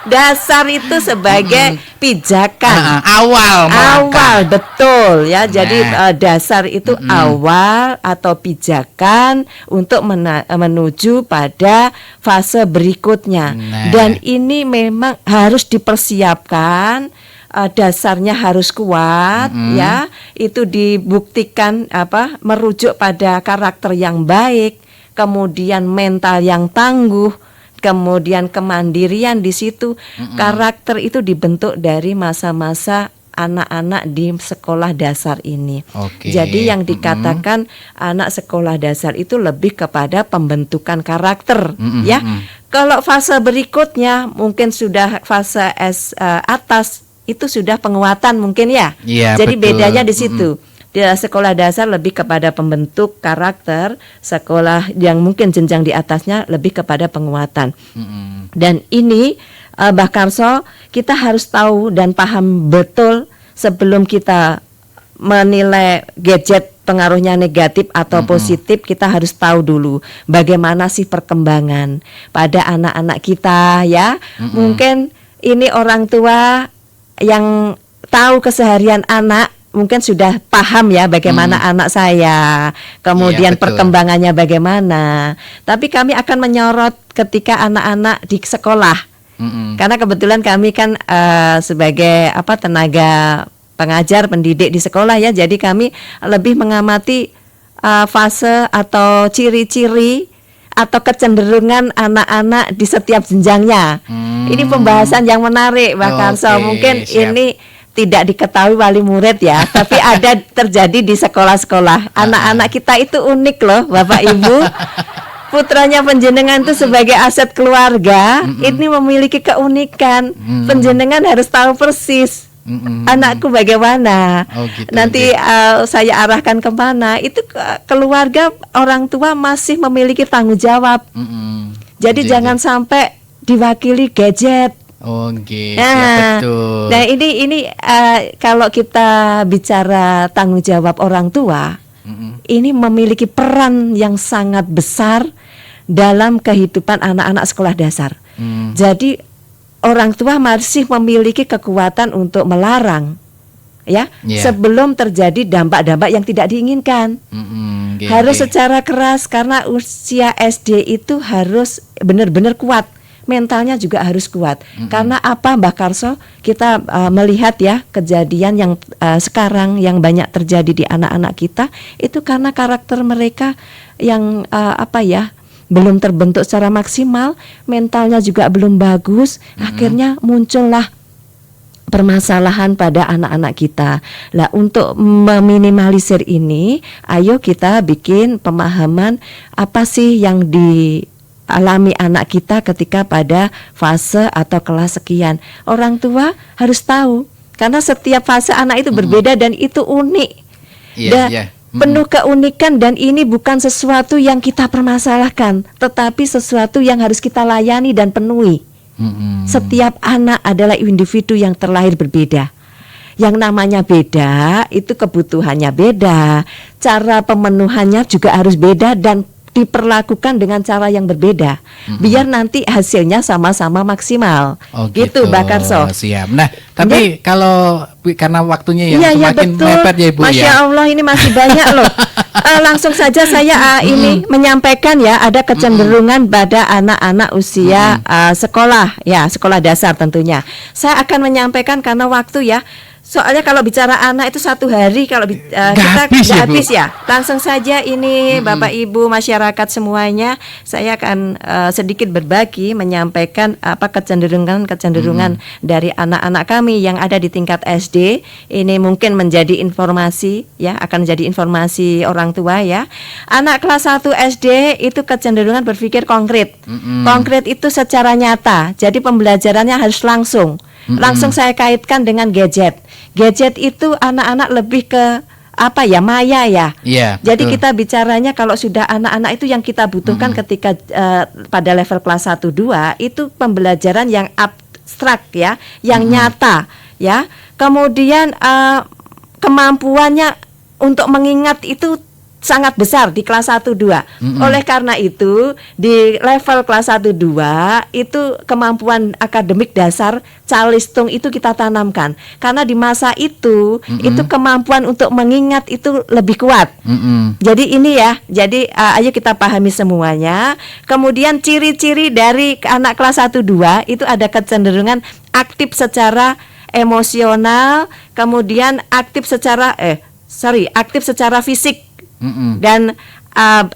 Dasar itu sebagai pijakan. Awal, betul ya. Jadi dasar itu awal atau pijakan untuk menuju pada fase berikutnya. Dan ini memang harus dipersiapkan. Dasarnya harus kuat ya, itu dibuktikan merujuk pada karakter yang baik, kemudian mental yang tangguh, kemudian kemandirian di situ. Karakter itu dibentuk dari masa-masa anak-anak di sekolah dasar ini. Jadi yang dikatakan anak sekolah dasar itu lebih kepada pembentukan karakter ya. Kalau fase berikutnya mungkin sudah fase atas, itu sudah penguatan mungkin ya. Jadi betul. Bedanya di situ. Di sekolah dasar lebih kepada pembentuk karakter, sekolah yang mungkin jenjang di atasnya lebih kepada penguatan. Dan ini Mbak Karso, kita harus tahu dan paham betul sebelum kita menilai gadget pengaruhnya negatif atau positif, kita harus tahu dulu bagaimana sih perkembangan pada anak-anak kita ya. Mungkin ini orang tua yang tahu keseharian anak mungkin sudah paham ya bagaimana anak saya, kemudian perkembangannya bagaimana. Tapi kami akan menyorot ketika anak-anak di sekolah, karena kebetulan kami kan sebagai tenaga pengajar pendidik di sekolah ya, jadi kami lebih mengamati fase atau ciri-ciri atau kecenderungan anak-anak di setiap jenjangnya. Ini pembahasan yang menarik Mbak Karso. Mungkin ini tidak diketahui wali murid ya, tapi ada terjadi di sekolah-sekolah. Anak-anak kita itu unik loh Bapak Ibu. Putranya penjenengan itu sebagai aset keluarga, ini memiliki keunikan. Penjenengan harus tahu persis anakku bagaimana. Nanti saya arahkan kemana. Itu keluarga, orang tua masih memiliki tanggung jawab. Jadi jangan sampai diwakili gadget. Betul. Nah ini kalau kita bicara tanggung jawab orang tua, ini memiliki peran yang sangat besar dalam kehidupan anak-anak sekolah dasar. Jadi orang tua masih memiliki kekuatan untuk melarang ya, sebelum terjadi dampak-dampak yang tidak diinginkan. Harus secara keras, karena usia SD itu harus benar-benar kuat. Mentalnya juga harus kuat. Karena apa Mbak Karso? Kita melihat ya kejadian yang sekarang yang banyak terjadi di anak-anak kita itu karena karakter mereka yang belum terbentuk secara maksimal, mentalnya juga belum bagus. Akhirnya muncullah permasalahan pada anak-anak kita. Lah untuk meminimalisir ini, ayo kita bikin pemahaman apa sih yang dialami anak kita ketika pada fase atau kelas sekian. Orang tua harus tahu, karena setiap fase anak itu berbeda dan itu unik. Penuh keunikan, dan ini bukan sesuatu yang kita permasalahkan, tetapi sesuatu yang harus kita layani dan penuhi. Setiap anak adalah individu yang terlahir berbeda. Yang namanya beda, itu kebutuhannya beda, cara pemenuhannya juga harus beda dan diperlakukan dengan cara yang berbeda, biar nanti hasilnya sama-sama maksimal. Gitu Mbak Karso. Siap. Nah, tapi kalau karena waktunya yang semakin mepet ya Ibu. Masya Allah, ini masih banyak loh. Langsung saja saya ini menyampaikan ya, ada kecenderungan pada anak-anak usia sekolah ya, sekolah dasar tentunya. Saya akan menyampaikan karena waktu ya. Soalnya kalau bicara anak itu satu hari kalau kita nggak habis ya. Langsung saja ini Bapak Ibu masyarakat semuanya, saya akan sedikit berbagi menyampaikan apa kecenderungan dari anak-anak kami yang ada di tingkat SD. Ini mungkin menjadi informasi ya, akan menjadi informasi orang tua ya. Anak kelas 1 SD itu kecenderungan berpikir konkret. Konkret itu secara nyata. Jadi pembelajarannya harus langsung. Langsung saya kaitkan dengan gadget. Gadget itu anak-anak lebih ke maya ya. Jadi kita bicaranya kalau sudah anak-anak itu yang kita butuhkan ketika pada level kelas 1 2 itu pembelajaran yang abstrak ya, yang nyata ya. Kemudian kemampuannya untuk mengingat itu sangat besar di kelas 1 2. Oleh karena itu di level kelas 1 2 itu kemampuan akademik dasar calistung itu kita tanamkan. Karena di masa itu kemampuan untuk mengingat itu lebih kuat. Jadi ini ya. Jadi ayo kita pahami semuanya. Kemudian ciri-ciri dari anak kelas 1 2 itu ada kecenderungan aktif secara emosional, kemudian aktif secara fisik. Dan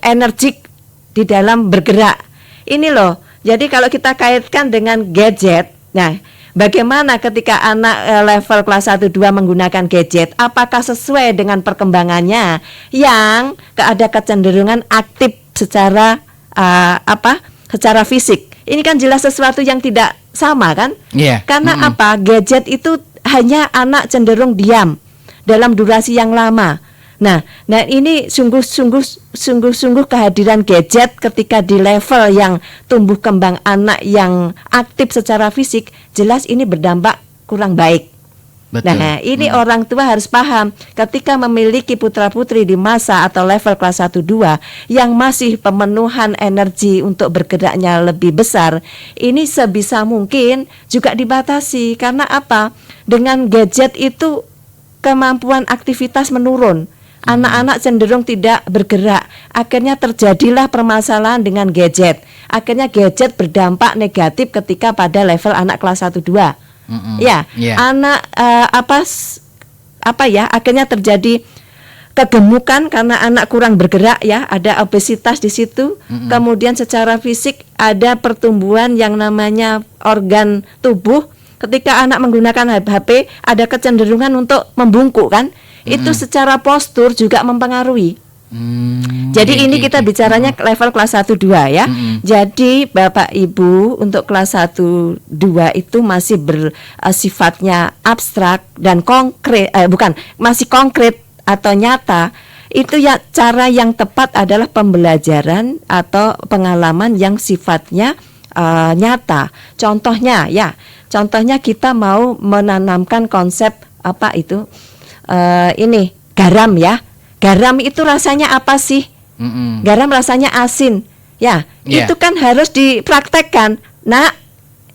energik di dalam bergerak. Ini loh. Jadi kalau kita kaitkan dengan gadget, nah bagaimana ketika anak level kelas 1 2 menggunakan gadget? Apakah sesuai dengan perkembangannya yang ada kecenderungan aktif secara secara fisik? Ini kan jelas sesuatu yang tidak sama kan? Karena apa? Gadget itu hanya anak cenderung diam dalam durasi yang lama. Nah ini sungguh kehadiran gadget ketika di level yang tumbuh kembang anak yang aktif secara fisik, jelas ini berdampak kurang baik. Betul. Nah ini orang tua harus paham ketika memiliki putra-putri di masa atau level kelas 1 2 yang masih pemenuhan energi untuk bergeraknya lebih besar, ini sebisa mungkin juga dibatasi. Karena apa? Dengan gadget itu kemampuan aktivitas menurun. Anak-anak cenderung tidak bergerak. Akhirnya terjadilah permasalahan dengan gadget. Akhirnya gadget berdampak negatif ketika pada level anak kelas 1 2. Anak akhirnya terjadi kegemukan karena anak kurang bergerak ya, ada obesitas di situ. Kemudian secara fisik ada pertumbuhan yang namanya organ tubuh. Ketika anak menggunakan HP ada kecenderungan untuk membungkuk kan? Itu secara postur juga mempengaruhi. Jadi ini kita bicaranya level kelas 1 2 ya. Jadi Bapak Ibu untuk kelas 1 2 itu masih bersifatnya abstrak dan konkret, masih konkret atau nyata. Itu ya cara yang tepat adalah pembelajaran atau pengalaman yang sifatnya nyata. Contohnya kita mau menanamkan konsep ini garam ya. Garam itu rasanya apa sih? Garam rasanya asin. Ya, itu kan harus dipraktekkan. Nah,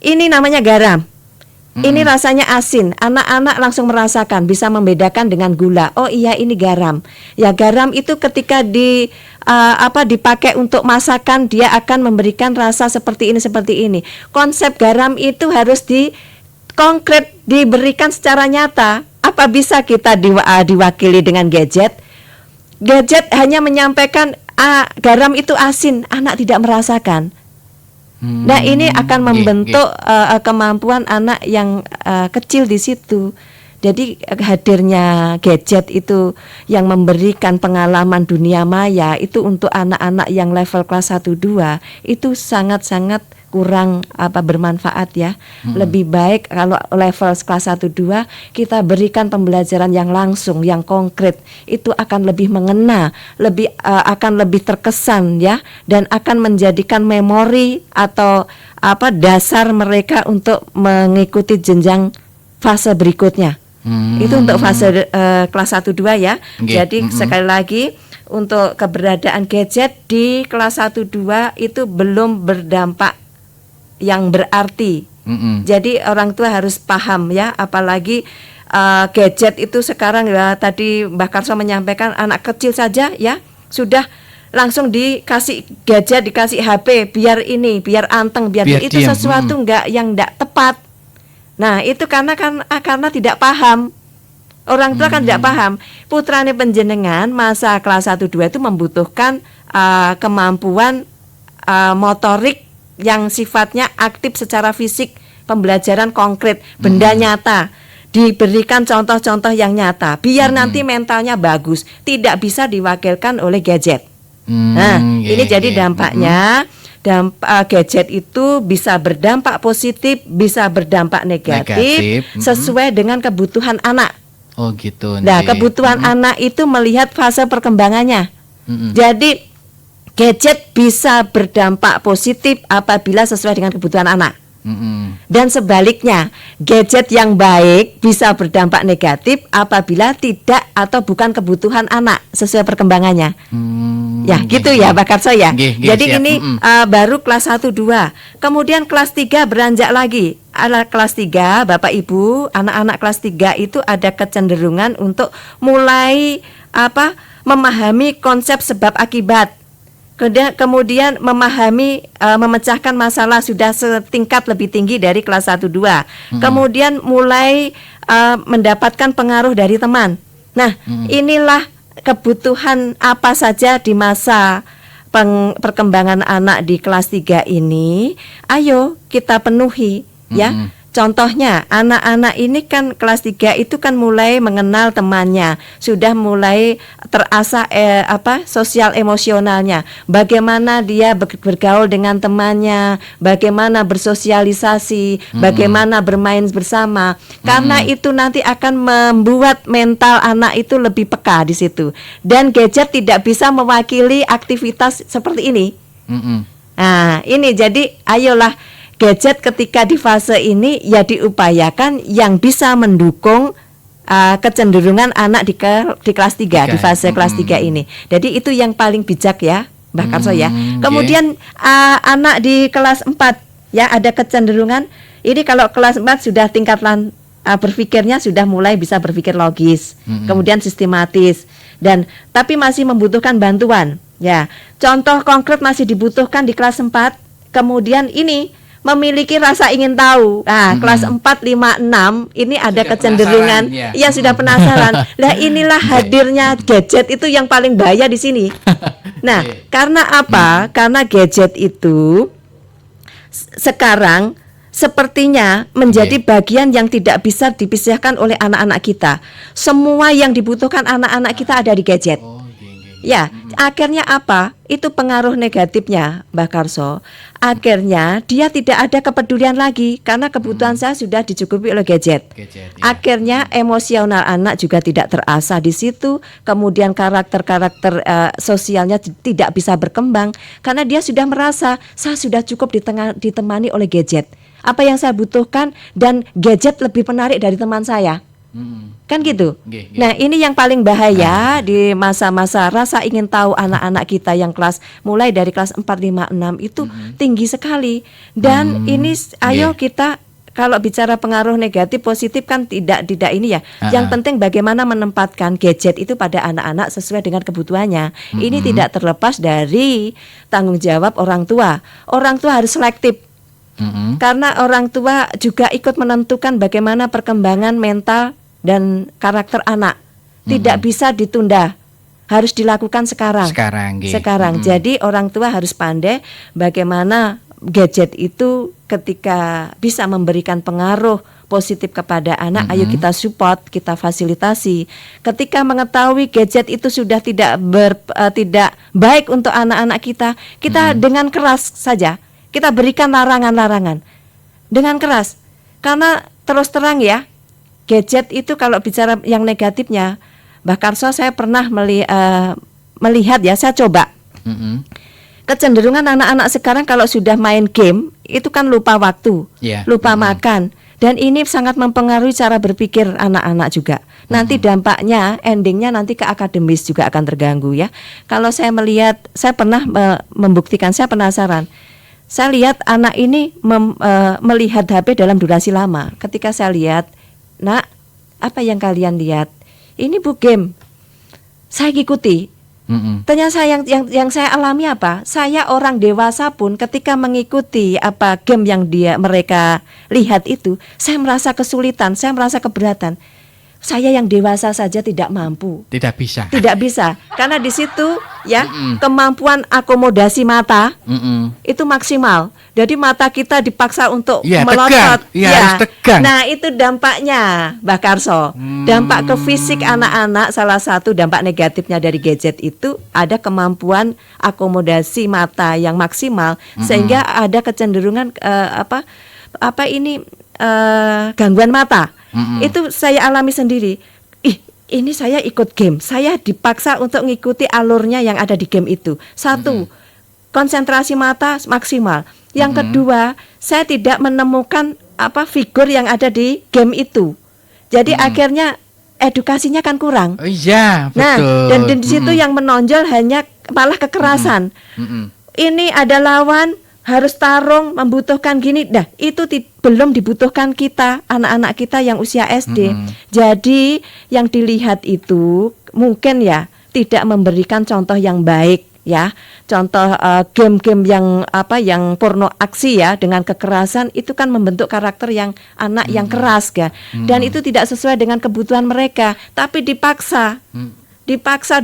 ini namanya garam. Ini rasanya asin. Anak-anak langsung merasakan, bisa membedakan dengan gula. Oh iya, ini garam. Ya, garam itu ketika dipakai untuk masakan, dia akan memberikan rasa seperti ini. Konsep garam itu harus konkret, diberikan secara nyata. Apa bisa kita diwakili dengan gadget? Gadget hanya menyampaikan garam itu asin, anak tidak merasakan. Nah ini akan membentuk kemampuan anak yang kecil di situ. Jadi hadirnya gadget itu yang memberikan pengalaman dunia maya itu untuk anak-anak yang level kelas 1 2 itu sangat-sangat kurang bermanfaat ya. Lebih baik kalau level kelas 1 2 kita berikan pembelajaran yang langsung, yang konkret. Itu akan lebih mengena, akan lebih terkesan ya, dan akan menjadikan memori atau dasar mereka untuk mengikuti jenjang fase berikutnya. Itu untuk fase kelas 1 2 ya. Jadi sekali lagi untuk keberadaan gadget di kelas 1 2 itu belum berdampak yang berarti. Jadi orang tua harus paham ya, apalagi gadget itu sekarang ya, tadi Mbak Karso menyampaikan anak kecil saja ya sudah langsung dikasih gadget, dikasih HP, biar anteng, biar itu diam. Sesuatu yang enggak tepat. Nah, itu karena tidak paham. Orang tua kan tidak paham. Putrane panjenengan masa kelas 1 2 itu membutuhkan kemampuan motorik yang sifatnya aktif secara fisik, pembelajaran konkret, benda nyata, diberikan contoh-contoh yang nyata, biar nanti mentalnya bagus, tidak bisa diwakilkan oleh gadget. Ini jadi dampaknya. Gadget itu bisa berdampak positif, bisa berdampak negatif. Sesuai dengan kebutuhan anak. Oh gitu. Nah, kebutuhan anak itu melihat fase perkembangannya. Jadi gadget bisa berdampak positif apabila sesuai dengan kebutuhan anak. Dan sebaliknya, gadget yang baik bisa berdampak negatif apabila tidak atau bukan kebutuhan anak sesuai perkembangannya. Ya, gitu ya, Pak Karso ya. Jadi siap. ini baru kelas 1 2. Kemudian kelas 3 beranjak lagi. Kelas 3, Bapak Ibu, anak-anak kelas 3 itu ada kecenderungan untuk mulai memahami konsep sebab akibat. Kemudian memahami memecahkan masalah sudah setingkat lebih tinggi dari kelas 1 2. Kemudian mulai mendapatkan pengaruh dari teman. Nah, inilah kebutuhan apa saja di masa perkembangan anak di kelas 3 ini. Ayo kita penuhi ya. Contohnya anak-anak ini kan kelas 3 itu kan mulai mengenal temannya, sudah mulai terasah sosial emosionalnya. Bagaimana dia bergaul dengan temannya, bagaimana bersosialisasi, bagaimana bermain bersama. Karena itu nanti akan membuat mental anak itu lebih peka di situ. Dan gadget tidak bisa mewakili aktivitas seperti ini. Nah, ini jadi ayolah gadget ketika di fase ini ya diupayakan yang bisa mendukung kecenderungan anak di kelas 3 di fase kelas 3 ini. Jadi itu yang paling bijak ya, Mbak Karso ya. Kemudian anak di kelas 4 ya ada kecenderungan ini kalau kelas 4 sudah tingkatan berpikirnya sudah mulai bisa berpikir logis, kemudian sistematis dan tapi masih membutuhkan bantuan ya. Contoh konkret masih dibutuhkan di kelas 4. Kemudian ini memiliki rasa ingin tahu. Nah, kelas 4, 5, 6 ini ada Sudah kecenderungan penasaran, ya sudah penasaran. Lah inilah hadirnya gadget itu yang paling bahaya di sini. Nah, karena apa? Karena gadget itu sekarang sepertinya menjadi bagian yang tidak bisa dipisahkan oleh anak-anak kita. Semua yang dibutuhkan anak-anak kita ada di gadget. Ya, akhirnya apa? Itu pengaruh negatifnya, Mbak Karso. Akhirnya dia tidak ada kepedulian lagi karena kebutuhan saya sudah dicukupi oleh gadget. Akhirnya emosional anak juga tidak terasah di situ. Kemudian karakter-karakter sosialnya tidak bisa berkembang karena dia sudah merasa saya sudah cukup ditemani oleh gadget. Apa yang saya butuhkan dan gadget lebih menarik dari teman saya. Kan gitu. Nah, ini yang paling bahaya di masa-masa rasa ingin tahu anak-anak kita yang mulai dari kelas 4, 5, 6 itu tinggi sekali. Dan ini ayo kita kalau bicara pengaruh negatif positif kan tidak ini ya. Yang penting bagaimana menempatkan gadget itu pada anak-anak sesuai dengan kebutuhannya. Ini tidak terlepas dari tanggung jawab orang tua. Orang tua harus selektif. Karena orang tua juga ikut menentukan bagaimana perkembangan mental dan karakter anak. Tidak bisa ditunda, harus dilakukan sekarang. Jadi orang tua harus pandai bagaimana gadget itu ketika bisa memberikan pengaruh positif kepada anak, ayo kita support, kita fasilitasi. Ketika mengetahui gadget itu sudah tidak baik untuk anak-anak kita, kita dengan keras saja kita berikan larangan-larangan dengan keras. Karena terus terang ya, gadget itu kalau bicara yang negatifnya, Mbak Karso saya pernah melihat ya, saya coba. Kecenderungan anak-anak sekarang kalau sudah main game itu kan lupa waktu, lupa makan. Dan ini sangat mempengaruhi cara berpikir anak-anak juga. Nanti dampaknya, endingnya nanti ke akademis juga akan terganggu ya. Kalau saya melihat, saya pernah membuktikan, saya penasaran. Saya lihat anak ini melihat HP dalam durasi lama. Ketika saya lihat, Nak, apa yang kalian lihat? Ini bu game. Saya ikuti. Ternyata yang saya alami apa? Saya orang dewasa pun ketika mengikuti apa game yang mereka lihat itu, saya merasa kesulitan, saya merasa keberatan. Saya yang dewasa saja tidak mampu. Tidak bisa. Karena di situ ya kemampuan akomodasi mata itu maksimal. Jadi mata kita dipaksa untuk melotot. Harus tegang. Nah, itu dampaknya, Mbak Karso. Dampak ke fisik anak-anak, salah satu dampak negatifnya dari gadget itu ada kemampuan akomodasi mata yang maksimal sehingga ada kecenderungan gangguan mata. Itu saya alami sendiri. Ini saya ikut game, saya dipaksa untuk mengikuti alurnya yang ada di game itu. Satu, konsentrasi mata maksimal. Yang kedua, saya tidak menemukan figur yang ada di game itu. Jadi akhirnya edukasinya kan kurang. Oh iya, betul. Nah, dan di situ yang menonjol hanya malah kekerasan. Ini ada lawan, harus tarung, membutuhkan gini. Nah, itu belum dibutuhkan kita, anak-anak kita yang usia SD. Jadi yang dilihat itu mungkin ya tidak memberikan contoh yang baik. Ya, contoh game-game yang porno aksi ya dengan kekerasan itu kan membentuk karakter yang anak yang keras ya, dan itu tidak sesuai dengan kebutuhan mereka, tapi dipaksa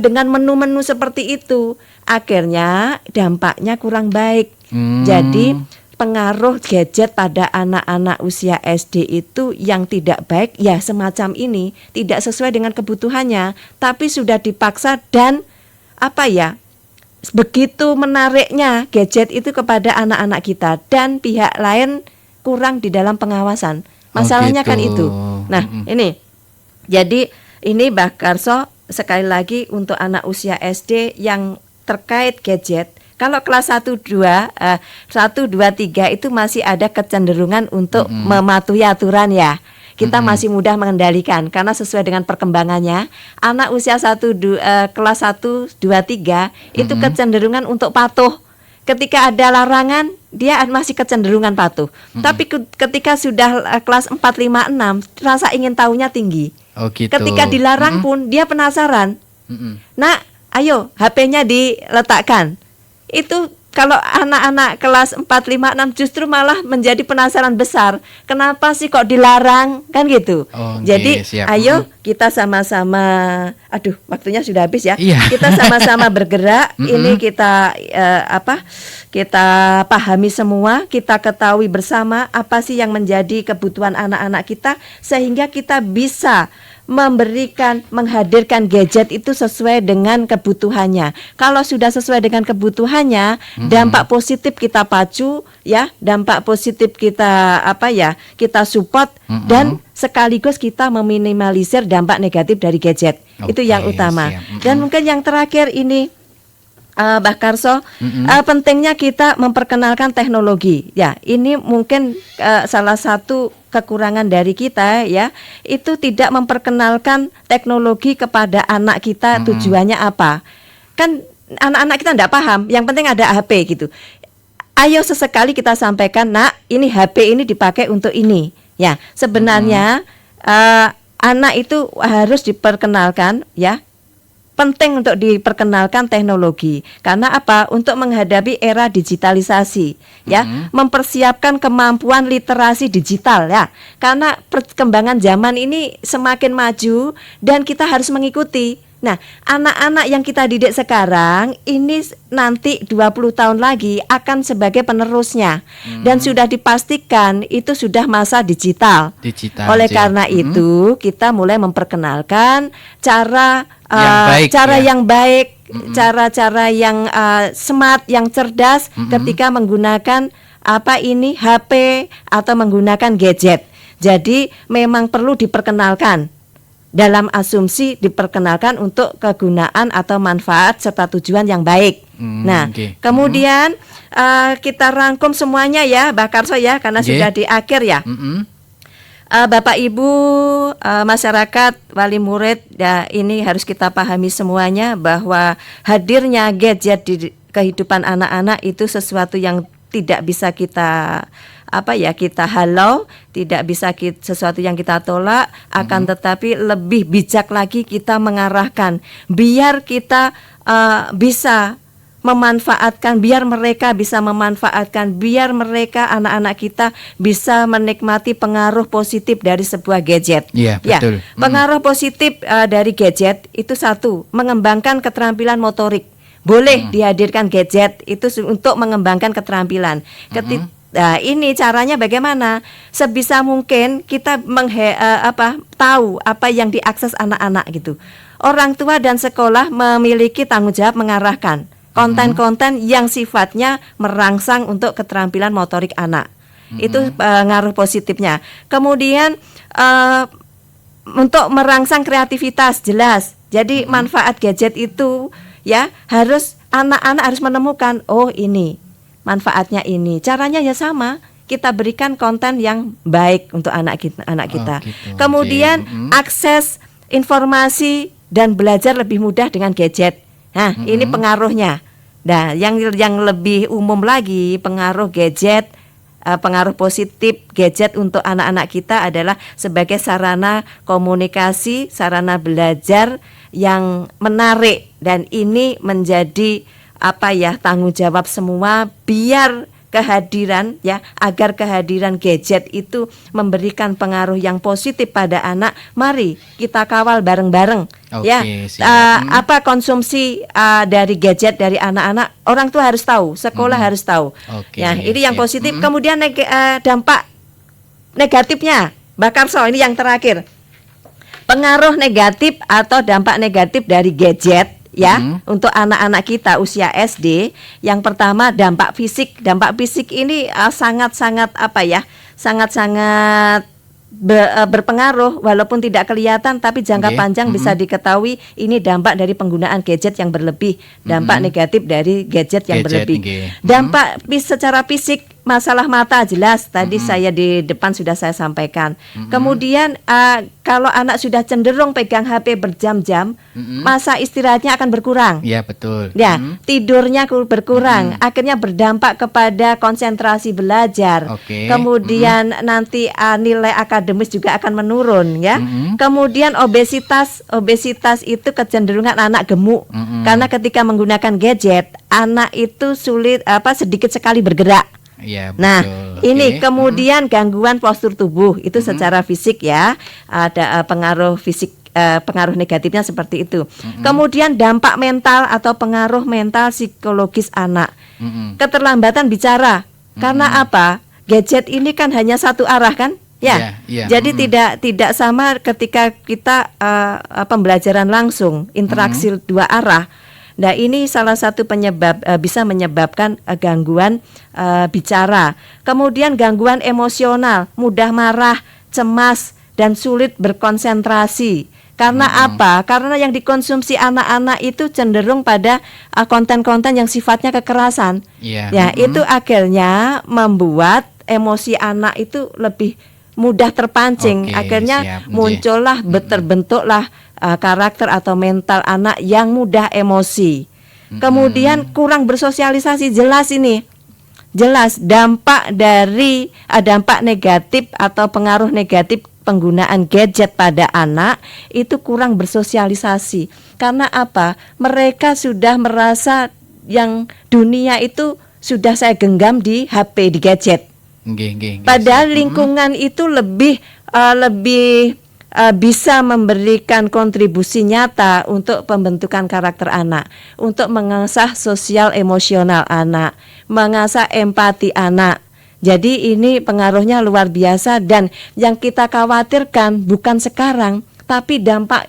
dengan menu-menu seperti itu, akhirnya dampaknya kurang baik. Jadi pengaruh gadget pada anak-anak usia SD itu yang tidak baik ya semacam ini, tidak sesuai dengan kebutuhannya, tapi sudah dipaksa dan begitu menariknya gadget itu kepada anak-anak kita dan pihak lain kurang di dalam pengawasan. Masalahnya kan itu. Nah, ini. Jadi ini Mbak Karso sekali lagi untuk anak usia SD yang terkait gadget. Kalau kelas 1 2 3 itu masih ada kecenderungan untuk mematuhi aturan ya. Kita masih mudah mengendalikan karena sesuai dengan perkembangannya. Anak usia kelas 1, 2, 3 itu kecenderungan untuk patuh. Ketika ada larangan, dia masih kecenderungan patuh. Tapi ketika sudah kelas 4, 5, 6, rasa ingin tahunya tinggi. Oh gitu. Ketika dilarang pun dia penasaran. Nah, ayo HP-nya diletakkan. Itu kalau anak-anak kelas 4, 5, 6 justru malah menjadi penasaran besar. Kenapa sih kok dilarang? Kan gitu. Jadi ayo kita sama-sama, waktunya sudah habis ya. Kita sama-sama bergerak. Ini kita kita pahami semua, kita ketahui bersama apa sih yang menjadi kebutuhan anak-anak kita sehingga kita bisa menghadirkan gadget itu sesuai dengan kebutuhannya. Kalau sudah sesuai dengan kebutuhannya, dampak positif kita pacu ya, dampak positif kita kita support dan sekaligus kita meminimalisir dampak negatif dari gadget. Itu yang utama. Dan mungkin yang terakhir ini Mbak Karso, pentingnya kita memperkenalkan teknologi. Ya, ini mungkin salah satu kekurangan dari kita ya, itu tidak memperkenalkan teknologi kepada anak kita. Tujuannya apa? Kan anak-anak kita tidak paham. Yang penting ada HP gitu. Ayo sesekali kita sampaikan, nak, ini HP ini dipakai untuk ini. Ya, sebenarnya anak itu harus diperkenalkan ya. Penting untuk diperkenalkan teknologi. Karena apa? Untuk menghadapi era digitalisasi ya, mempersiapkan kemampuan literasi digital ya. Karena perkembangan zaman ini semakin maju dan kita harus mengikuti. Nah, anak-anak yang kita didik sekarang ini nanti 20 tahun lagi akan sebagai penerusnya. Dan sudah dipastikan itu sudah masa digital. Oleh karena itu, kita mulai memperkenalkan cara yang baik, cara-cara yang smart, yang cerdas ketika menggunakan HP atau menggunakan gadget. Jadi memang perlu diperkenalkan. Dalam asumsi diperkenalkan untuk kegunaan atau manfaat serta tujuan yang baik. Kemudian kita rangkum semuanya ya, Mbak Karso ya, karena sudah di akhir ya. Bapak Ibu, masyarakat, wali murid, ya, ini harus kita pahami semuanya bahwa hadirnya gadget di kehidupan anak-anak itu sesuatu yang tidak bisa kita kita halau, tidak bisa sesuatu yang kita tolak, akan tetapi lebih bijak lagi kita mengarahkan biar kita bisa memanfaatkan, biar mereka bisa memanfaatkan, biar mereka anak-anak kita bisa menikmati pengaruh positif dari sebuah gadget. Betul. Pengaruh positif dari gadget itu satu, mengembangkan keterampilan motorik. Boleh dihadirkan gadget itu untuk mengembangkan keterampilan. Nah, ini caranya bagaimana? Sebisa mungkin kita tahu apa yang diakses anak-anak gitu. Orang tua dan sekolah memiliki tanggung jawab mengarahkan konten-konten yang sifatnya merangsang untuk keterampilan motorik anak. Itu pengaruh positifnya. Kemudian untuk merangsang kreativitas jelas. Jadi manfaat gadget itu ya harus anak-anak harus menemukan, oh ini manfaatnya ini. Caranya ya sama. Kita berikan konten yang baik untuk anak kita. Gitu. Kemudian akses informasi dan belajar lebih mudah dengan gadget. Nah, ini pengaruhnya. Nah, yang lebih umum lagi pengaruh gadget, pengaruh positif gadget untuk anak-anak kita adalah sebagai sarana komunikasi, sarana belajar yang menarik, dan ini menjadi tanggung jawab semua biar agar kehadiran gadget itu memberikan pengaruh yang positif pada anak. Mari kita kawal bareng-bareng. Apa konsumsi dari gadget dari anak-anak, orang tua harus tahu, sekolah harus tahu. Ini yang positif. Kemudian dampak negatifnya, Mbak Karso, ini yang terakhir. Pengaruh negatif atau dampak negatif dari gadget untuk anak-anak kita usia SD. Yang pertama, dampak fisik. Dampak fisik ini sangat-sangat berpengaruh, walaupun tidak kelihatan tapi jangka panjang bisa diketahui. Ini dampak dari penggunaan gadget yang berlebih, dampak negatif dari gadget yang berlebih. Dampak secara fisik, masalah mata jelas tadi saya di depan sudah saya sampaikan. Kemudian kalau anak sudah cenderung pegang HP berjam-jam, masa istirahatnya akan berkurang. Ya, betul. Ya, tidurnya berkurang, akhirnya berdampak kepada konsentrasi belajar. Kemudian nanti nilai akademis juga akan menurun, ya. Kemudian obesitas itu kecenderungan anak gemuk, karena ketika menggunakan gadget, anak itu sedikit sekali bergerak. Ya, betul. Nah, ini kemudian gangguan postur tubuh itu secara fisik, ya, ada pengaruh fisik, pengaruh negatifnya seperti itu. Kemudian dampak mental atau pengaruh mental psikologis anak, keterlambatan bicara. Karena apa? Gadget ini kan hanya satu arah, kan? Ya, jadi tidak sama ketika kita pembelajaran langsung, interaksi dua arah. Nah, ini salah satu penyebab, bisa menyebabkan gangguan bicara. Kemudian gangguan emosional, mudah marah, cemas, dan sulit berkonsentrasi. Karena apa? Karena yang dikonsumsi anak-anak itu cenderung pada konten-konten yang sifatnya kekerasan. Itu akhirnya membuat emosi anak itu lebih mudah terpancing. Akhirnya muncullah, terbentuklah karakter atau mental anak yang mudah emosi. Kemudian kurang bersosialisasi, jelas dampak dari dampak negatif atau pengaruh negatif penggunaan gadget pada anak itu kurang bersosialisasi. Karena apa? Mereka sudah merasa yang dunia itu sudah saya genggam di HP, di gadget. Padahal lingkungan itu lebih bisa memberikan kontribusi nyata untuk pembentukan karakter anak, untuk mengasah sosial emosional anak, mengasah empati anak. Jadi ini pengaruhnya luar biasa, dan yang kita khawatirkan bukan sekarang, tapi dampak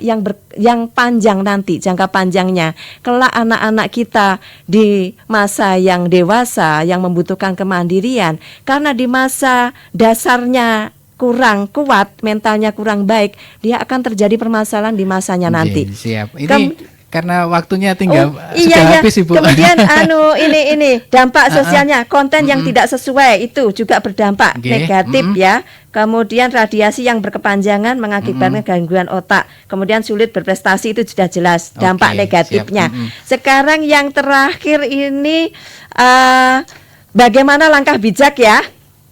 yang panjang nanti, jangka panjangnya. Kelak anak-anak kita di masa yang dewasa yang membutuhkan kemandirian, karena di masa dasarnya kurang kuat, mentalnya kurang baik, dia akan terjadi permasalahan di masanya nanti. Siap. Ini karena waktunya tinggal sudah habis, Ibu. Kemudian ini dampak sosialnya, konten yang tidak sesuai itu juga berdampak negatif, ya. Kemudian radiasi yang berkepanjangan mengakibatkan gangguan otak. Kemudian sulit berprestasi, itu sudah jelas dampak negatifnya. Sekarang yang terakhir ini bagaimana langkah bijak, ya.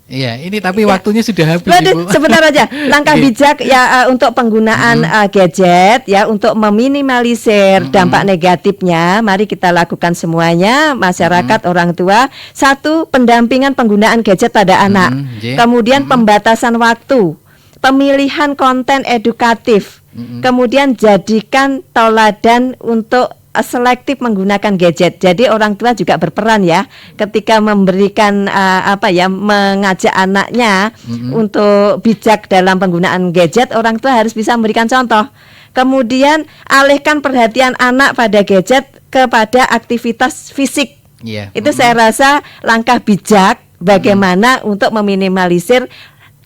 Iya, ini tapi waktunya sudah habis, Ibu. Sebentar aja. Langkah bijak untuk penggunaan gadget, ya, untuk meminimalisir dampak negatifnya. Mari kita lakukan semuanya, masyarakat, orang tua. 1, pendampingan penggunaan gadget pada anak. Kemudian pembatasan waktu, pemilihan konten edukatif. Kemudian jadikan teladan untuk selektif menggunakan gadget. Jadi orang tua juga berperan, ya, ketika memberikan mengajak anaknya untuk bijak dalam penggunaan gadget. Orang tua harus bisa memberikan contoh. Kemudian alihkan perhatian anak pada gadget kepada aktivitas fisik. Itu saya rasa langkah bijak bagaimana untuk meminimalisir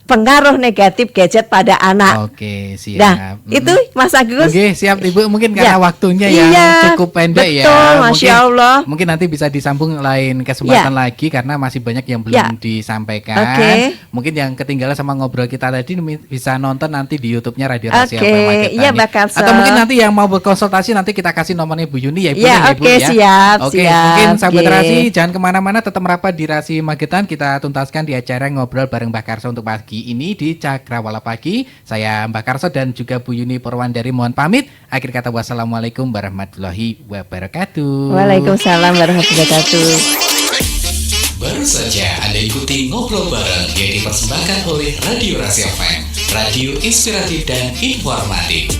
pengaruh negatif gadget pada anak. Oke, siap. Nah, itu Mas Agus. Oke, siap Ibu. Mungkin karena Ya. waktunya Iya, yang cukup pendek ya. betul, Masya Allah. Mungkin nanti bisa disambung lain kesempatan lagi karena masih banyak yang belum Ya. disampaikan. Oke. Mungkin yang ketinggalan sama ngobrol kita tadi bisa nonton nanti di YouTube-nya Radio Rahasia Oke, FM Magetan iya, nih. Mbak Karso. Atau mungkin nanti yang mau berkonsultasi nanti kita kasih nomornya Bu Yuni ya Ibu. Ya, Ibu oke, ya. siap, Oke, siap. mungkin sahabat Oke. Rasi jangan kemana-mana, tetap merapat di Rasi Magetan. Kita tuntaskan di acara ngobrol bareng Mbak Karso untuk pagi ini di Cakrawala Pagi. Saya Mbak Karso dan juga Bu Yuni Purwandari mohon pamit. Akhir kata wassalamualaikum warahmatullahi wabarakatuh. Waalaikumsalam warahmatullahi wabarakatuh. Baru saja Anda ikuti ngobrol bareng yang dipersembahkan oleh Radio Rahasia FM, radio inspiratif dan informatif.